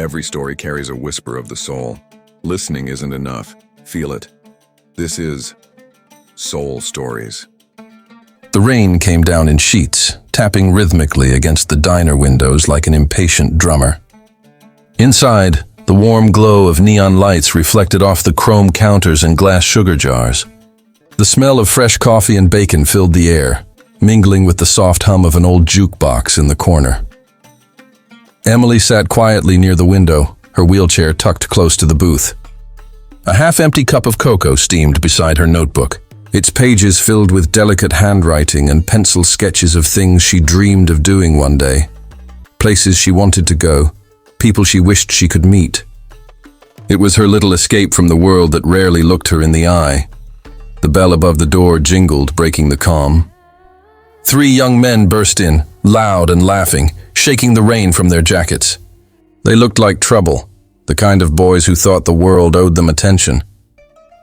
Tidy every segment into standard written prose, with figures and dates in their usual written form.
Every story carries a whisper of the soul. Listening isn't enough. Feel it. This is Soul Stories. The rain came down in sheets, tapping rhythmically against the diner windows like an impatient drummer. Inside, the warm glow of neon lights reflected off the chrome counters and glass sugar jars. The smell of fresh coffee and bacon filled the air, mingling with the soft hum of an old jukebox in the corner. Emily sat quietly near the window, her wheelchair tucked close to the booth. A half-empty cup of cocoa steamed beside her notebook, its pages filled with delicate handwriting and pencil sketches of things she dreamed of doing one day. Places she wanted to go, people she wished she could meet. It was her little escape from the world that rarely looked her in the eye. The bell above the door jingled, breaking the calm. 3 young men burst in, loud and laughing, shaking the rain from their jackets. They looked like trouble, the kind of boys who thought the world owed them attention.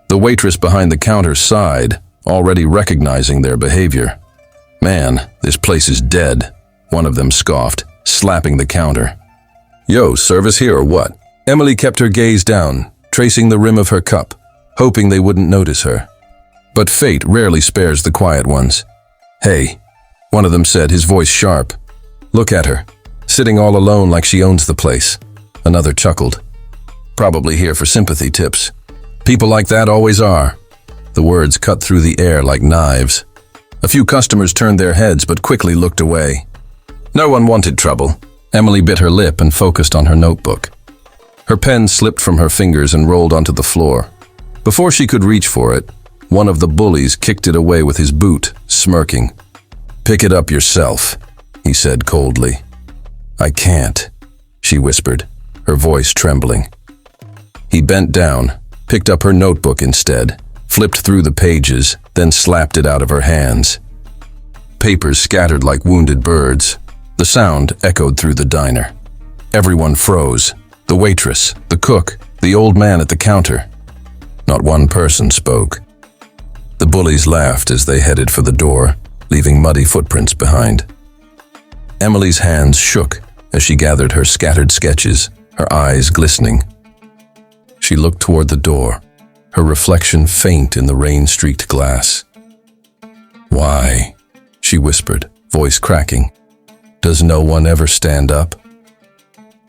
The waitress behind the counter sighed, already recognizing their behavior. "Man, this place is dead," one of them scoffed, slapping the counter. "Yo, service here or what?" Emily kept her gaze down, tracing the rim of her cup, hoping they wouldn't notice her. But fate rarely spares the quiet ones. "Hey," one of them said, his voice sharp. "Look at her, sitting all alone like she owns the place." Another chuckled. "Probably here for sympathy tips. People like that always are." The words cut through the air like knives. A few customers turned their heads but quickly looked away. No one wanted trouble. Emily bit her lip and focused on her notebook. Her pen slipped from her fingers and rolled onto the floor. Before she could reach for it, one of the bullies kicked it away with his boot, smirking. "Pick it up yourself," he said coldly. "I can't," she whispered, her voice trembling. He bent down, picked up her notebook instead, flipped through the pages, then slapped it out of her hands. Papers scattered like wounded birds. The sound echoed through the diner. Everyone froze. The waitress, the cook, the old man at the counter. Not one person spoke. The bullies laughed as they headed for the door, leaving muddy footprints behind. Emily's hands shook as she gathered her scattered sketches, her eyes glistening. She looked toward the door, her reflection faint in the rain-streaked glass. "Why?" she whispered, voice cracking. "Does no one ever stand up?"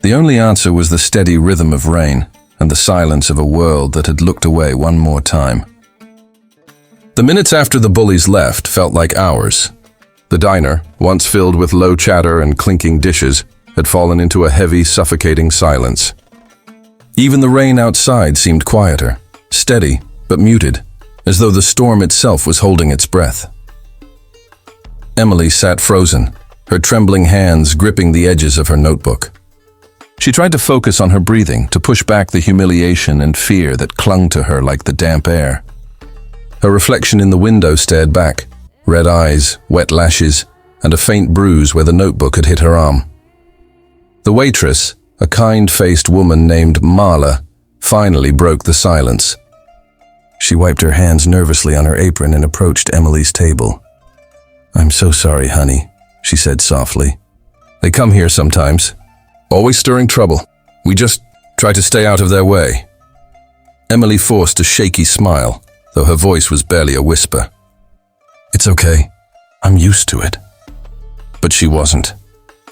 The only answer was the steady rhythm of rain and the silence of a world that had looked away one more time. The minutes after the bullies left felt like hours. The diner, once filled with low chatter and clinking dishes, had fallen into a heavy, suffocating silence. Even the rain outside seemed quieter, steady but muted, as though the storm itself was holding its breath. Emily sat frozen, her trembling hands gripping the edges of her notebook. She tried to focus on her breathing, to push back the humiliation and fear that clung to her like the damp air. Her reflection in the window stared back, red eyes, wet lashes, and a faint bruise where the notebook had hit her arm. The waitress, a kind-faced woman named Marla, finally broke the silence. She wiped her hands nervously on her apron and approached Emily's table. "I'm so sorry, honey," she said softly. "They come here sometimes, always stirring trouble. We just try to stay out of their way." Emily forced a shaky smile, though her voice was barely a whisper. "It's okay. I'm used to it." But she wasn't.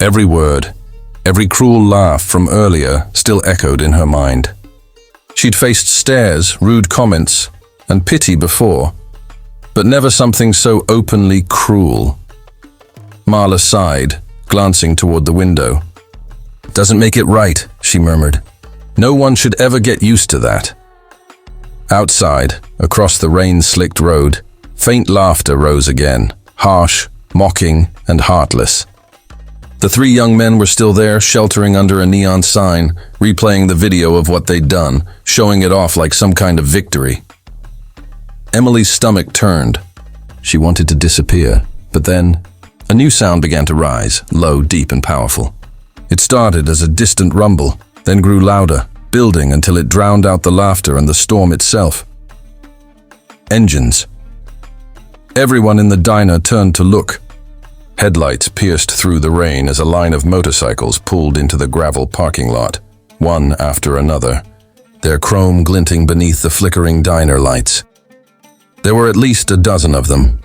Every word, every cruel laugh from earlier still echoed in her mind. She'd faced stares, rude comments, and pity before, but never something so openly cruel. Marla sighed, glancing toward the window. "Doesn't make it right," she murmured. "No one should ever get used to that." Outside, across the rain-slicked road, faint laughter rose again, harsh, mocking, and heartless. The 3 young men were still there, sheltering under a neon sign, replaying the video of what they'd done, showing it off like some kind of victory. Emily's stomach turned. She wanted to disappear, but then a new sound began to rise, low, deep, and powerful. It started as a distant rumble, then grew louder, building until it drowned out the laughter and the storm itself. Engines. Everyone in the diner turned to look. Headlights pierced through the rain as a line of motorcycles pulled into the gravel parking lot. one after another, their chrome glinting beneath the flickering diner lights. There were at least a dozen of them.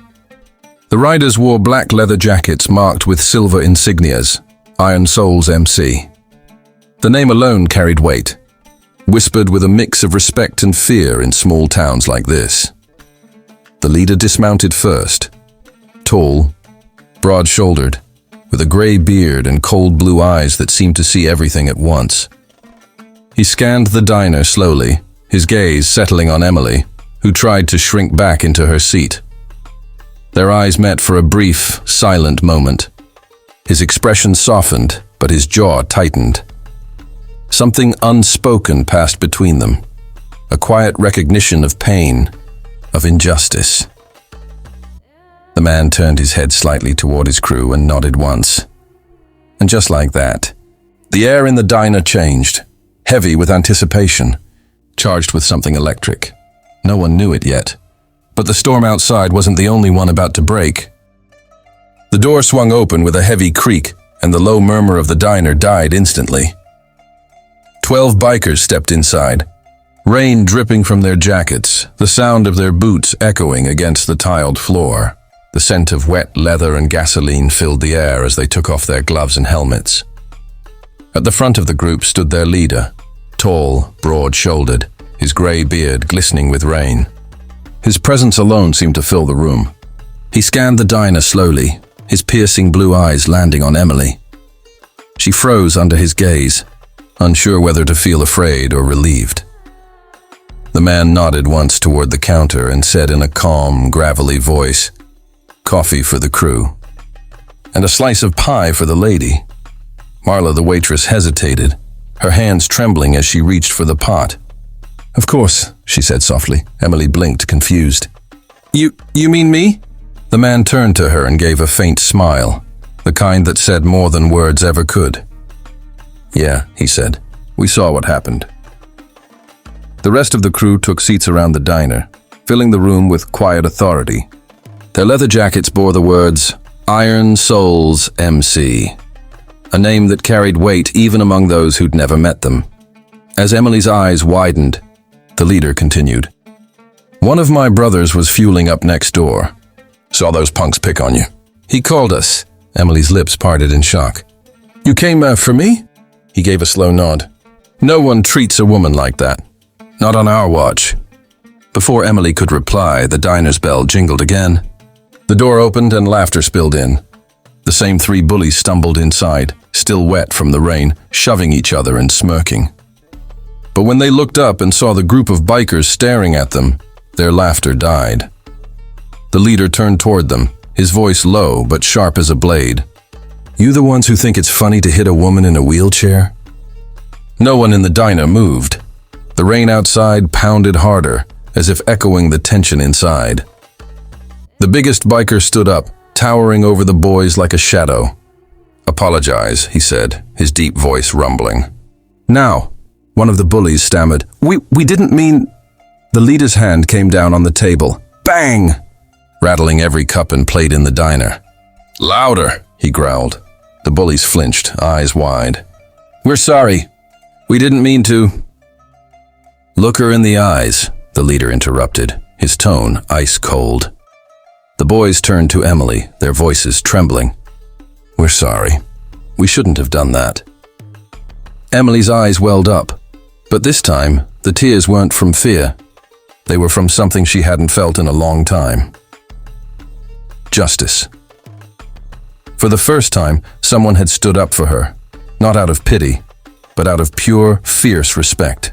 The riders wore black leather jackets marked with silver insignias, Iron Souls MC. The name alone carried weight, whispered with a mix of respect and fear in small towns like this. The leader dismounted first, tall, broad-shouldered, with a gray beard and cold blue eyes that seemed to see everything at once. He scanned the diner slowly, his gaze settling on Emily, who tried to shrink back into her seat. Their eyes met for a brief, silent moment. His expression softened, but his jaw tightened. Something unspoken passed between them, a quiet recognition of pain, of injustice. The man turned his head slightly toward his crew and nodded once. And just like that, the air in the diner changed, heavy with anticipation, charged with something electric. No one knew it yet, but the storm outside wasn't the only one about to break. The door swung open with a heavy creak, and the low murmur of the diner died instantly. 12 bikers stepped inside, rain dripping from their jackets, the sound of their boots echoing against the tiled floor. The scent of wet leather and gasoline filled the air as they took off their gloves and helmets. At the front of the group stood their leader, tall, broad-shouldered, his gray beard glistening with rain. His presence alone seemed to fill the room. He scanned the diner slowly, his piercing blue eyes landing on Emily. She froze under his gaze, unsure whether to feel afraid or relieved. The man nodded once toward the counter and said in a calm, gravelly voice, "Coffee for the crew." "And a slice of pie for the lady." Marla, the waitress, hesitated, her hands trembling as she reached for the pot. "Of course," she said softly. Emily blinked, confused. You mean me?" The man turned to her and gave a faint smile, the kind that said more than words ever could. "Yeah," he said. "We saw what happened." The rest of the crew took seats around the diner, filling the room with quiet authority. Their leather jackets bore the words, Iron Souls MC, a name that carried weight even among those who'd never met them. As Emily's eyes widened, the leader continued. "One of my brothers was fueling up next door. Saw those punks pick on you. He called us." Emily's lips parted in shock. "You came for me?" He gave a slow nod. "No one treats a woman like that. Not on our watch." Before Emily could reply, the diner's bell jingled again. The door opened and laughter spilled in. The same 3 bullies stumbled inside, still wet from the rain, shoving each other and smirking. But when they looked up and saw the group of bikers staring at them, their laughter died. The leader turned toward them, his voice low but sharp as a blade. "You the ones who think it's funny to hit a woman in a wheelchair?" No one in the diner moved. The rain outside pounded harder, as if echoing the tension inside. The biggest biker stood up, towering over the boys like a shadow. "Apologize," he said, his deep voice rumbling. "Now," one of the bullies stammered. We didn't mean..." The leader's hand came down on the table. Bang! Rattling every cup and plate in the diner. "Louder," he growled. The bullies flinched, eyes wide. "We're sorry. We didn't mean to..." "Look her in the eyes," the leader interrupted, his tone ice cold. The boys turned to Emily, their voices trembling. "We're sorry. We shouldn't have done that." Emily's eyes welled up, but this time, the tears weren't from fear. They were from something she hadn't felt in a long time. Justice. For the first time, someone had stood up for her, not out of pity, but out of pure, fierce respect.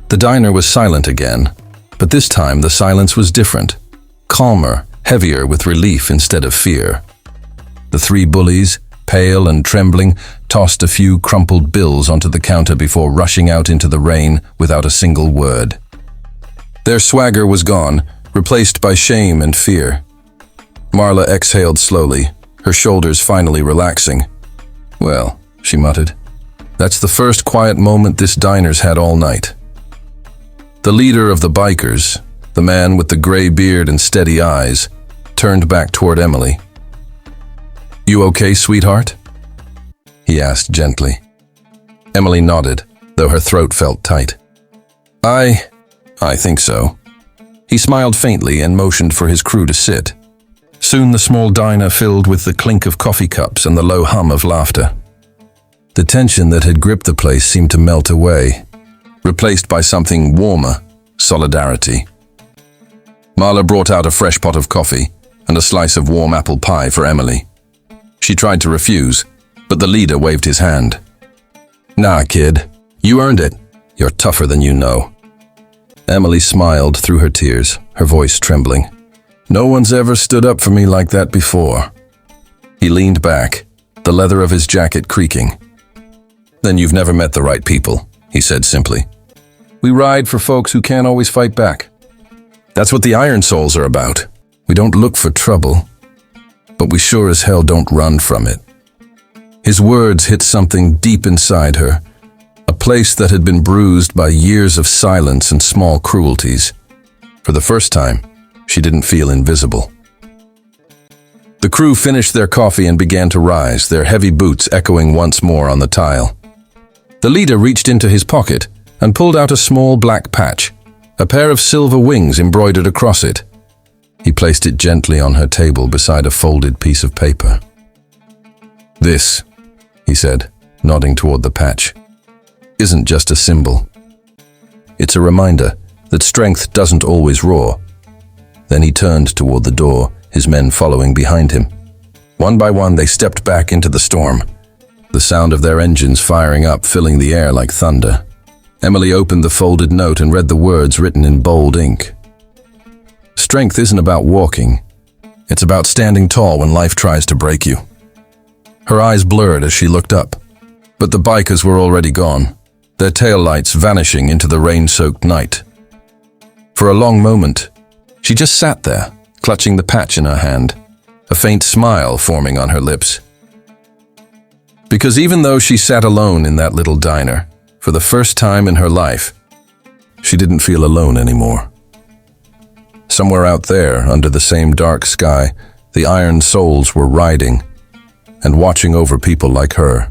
The diner was silent again, but this time the silence was different, calmer, heavier with relief instead of fear. The 3 bullies, pale and trembling, tossed a few crumpled bills onto the counter before rushing out into the rain without a single word. Their swagger was gone, replaced by shame and fear. Marla exhaled slowly, her shoulders finally relaxing. "Well," she muttered, "that's the first quiet moment this diner's had all night." The leader of the bikers, the man with the gray beard and steady eyes, turned back toward Emily. "You okay, sweetheart?" he asked gently. Emily nodded, though her throat felt tight. I think so. He smiled faintly and motioned for his crew to sit. Soon the small diner filled with the clink of coffee cups and the low hum of laughter. The tension that had gripped the place seemed to melt away, replaced by something warmer, solidarity. Marla brought out a fresh pot of coffee and a slice of warm apple pie for Emily. She tried to refuse, but the leader waved his hand. "Nah, kid, you earned it. You're tougher than you know." Emily smiled through her tears, her voice trembling. "No one's ever stood up for me like that before." He leaned back, the leather of his jacket creaking. "Then you've never met the right people," he said simply. "We ride for folks who can't always fight back. That's what the Iron Souls are about. We don't look for trouble, but we sure as hell don't run from it." His words hit something deep inside her, a place that had been bruised by years of silence and small cruelties. For the first time, she didn't feel invisible. The crew finished their coffee and began to rise, their heavy boots echoing once more on the tile. The leader reached into his pocket and pulled out a small black patch, a pair of silver wings embroidered across it. He placed it gently on her table beside a folded piece of paper. "This," he said, nodding toward the patch, "isn't just a symbol. It's a reminder that strength doesn't always roar." Then he turned toward the door, his men following behind him. One by one, they stepped back into the storm, the sound of their engines firing up, filling the air like thunder. Emily opened the folded note and read the words written in bold ink. "Strength isn't about walking. It's about standing tall when life tries to break you." Her eyes blurred as she looked up, but the bikers were already gone, their taillights vanishing into the rain-soaked night. For a long moment, she just sat there, clutching the patch in her hand, a faint smile forming on her lips. Because even though she sat alone in that little diner, for the first time in her life, she didn't feel alone anymore. Somewhere out there, under the same dark sky, the Iron Souls were riding and watching over people like her.